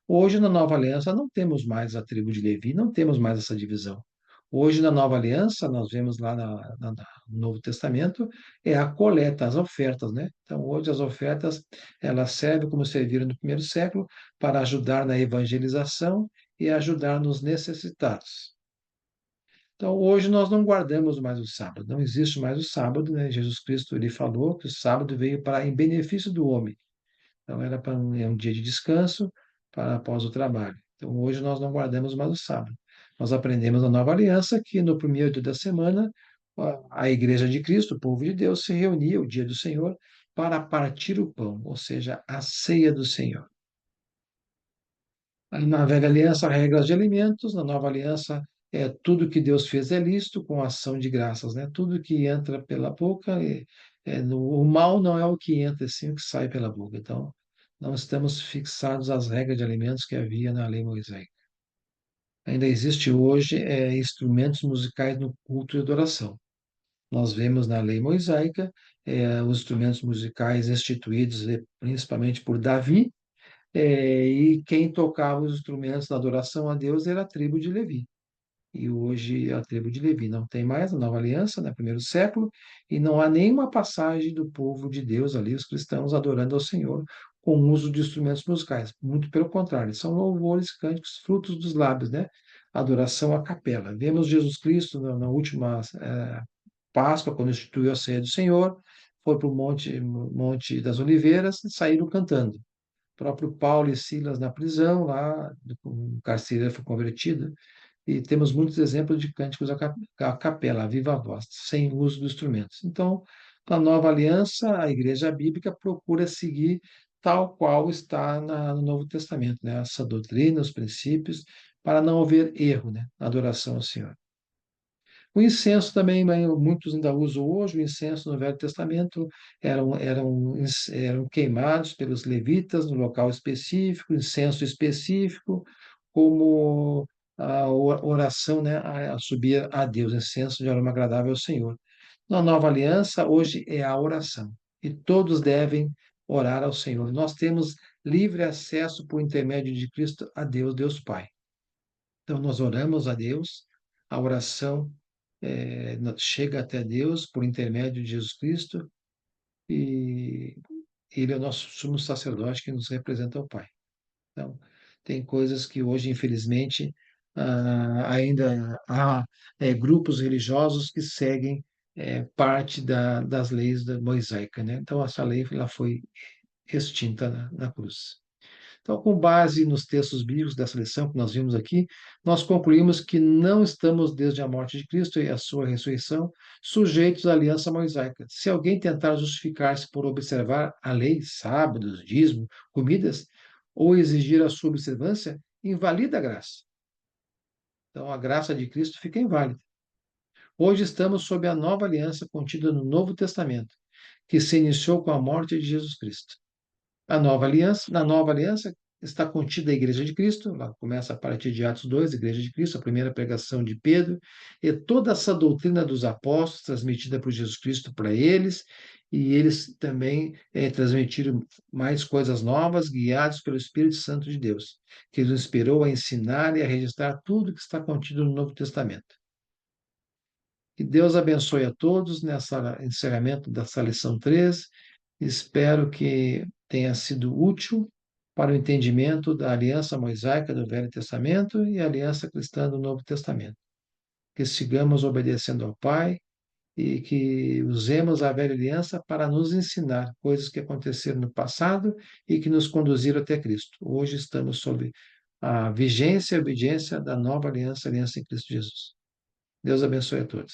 Hoje, na nova aliança, não temos mais a tribo de Levi, não temos mais essa divisão. Hoje, na nova aliança, nós vemos lá no Novo Testamento, é a coleta, as ofertas, né? Então, hoje as ofertas, elas servem como serviram no primeiro século para ajudar na evangelização e ajudar nos necessitados. Então, hoje nós não guardamos mais o sábado, não existe mais o sábado, né? Jesus Cristo, ele falou que o sábado veio para em benefício do homem. Então, é um dia de descanso para após o trabalho. Então, hoje nós não guardamos mais o sábado. Nós aprendemos na nova aliança que no primeiro dia da semana, a igreja de Cristo, o povo de Deus, se reunia, o dia do Senhor, para partir o pão, ou seja, a ceia do Senhor. Na velha aliança, regras de alimentos, na nova aliança, tudo que Deus fez é lícito com ação de graças, né? Tudo que entra pela boca, o mal não é o que entra, sim o que sai pela boca. Então, não estamos fixados às regras de alimentos que havia na lei mosaica. Ainda existe hoje instrumentos musicais no culto e adoração. Nós vemos na lei mosaica os instrumentos musicais instituídos principalmente por Davi, e quem tocava os instrumentos da adoração a Deus era a tribo de Levi. E hoje a tribo de Levi não tem mais a nova aliança, no primeiro século, e não há nenhuma passagem do povo de Deus ali, os cristãos adorando ao Senhor com o uso de instrumentos musicais. Muito pelo contrário, são louvores, cânticos, frutos dos lábios, né? Adoração à capela. Vemos Jesus Cristo na última Páscoa, quando instituiu a ceia do Senhor, foi para o Monte das Oliveiras e saíram cantando próprio Paulo e Silas na prisão, lá, o carcereiro foi convertido, e temos muitos exemplos de cânticos à capela, à viva voz, sem uso dos instrumentos. Então, na nova aliança, a igreja bíblica procura seguir tal qual está no Novo Testamento, né? Essa doutrina, os princípios, para não haver erro, né? Na adoração ao Senhor. O incenso também, muitos ainda usam hoje, o incenso no Velho Testamento eram queimados pelos levitas no local específico, incenso específico, como a oração, né, a subir a Deus, incenso de aroma agradável ao Senhor. Na nova aliança, hoje é a oração, e todos devem orar ao Senhor. Nós temos livre acesso por intermédio de Cristo a Deus, Deus Pai. Então, nós oramos a Deus, a oração chega até Deus por intermédio de Jesus Cristo e Ele é o nosso sumo sacerdote que nos representa ao Pai. Então, tem coisas que hoje, infelizmente, ainda há grupos religiosos que seguem parte das leis da mosaica, né? Então, essa lei ela foi extinta na cruz. Então, com base nos textos bíblicos dessa lição que nós vimos aqui, nós concluímos que não estamos, desde a morte de Cristo e a sua ressurreição, sujeitos à aliança mosaica. Se alguém tentar justificar-se por observar a lei, sábados, dízimo, comidas, ou exigir a sua observância, invalida a graça. Então, a graça de Cristo fica inválida. Hoje estamos sob a nova aliança contida no Novo Testamento, que se iniciou com a morte de Jesus Cristo. Na nova aliança está contida a Igreja de Cristo, lá começa a partir de Atos 2, Igreja de Cristo, a primeira pregação de Pedro, e toda essa doutrina dos apóstolos transmitida por Jesus Cristo para eles, e eles também transmitiram mais coisas novas, guiados pelo Espírito Santo de Deus, que nos inspirou a ensinar e a registrar tudo que está contido no Novo Testamento. Que Deus abençoe a todos nesse encerramento dessa lição 3. Espero que tenha sido útil para o entendimento da aliança mosaica do Velho Testamento e a aliança cristã do Novo Testamento. Que sigamos obedecendo ao Pai e que usemos a velha aliança para nos ensinar coisas que aconteceram no passado e que nos conduziram até Cristo. Hoje estamos sob a vigência e obediência da nova aliança, a aliança em Cristo Jesus. Deus abençoe a todos.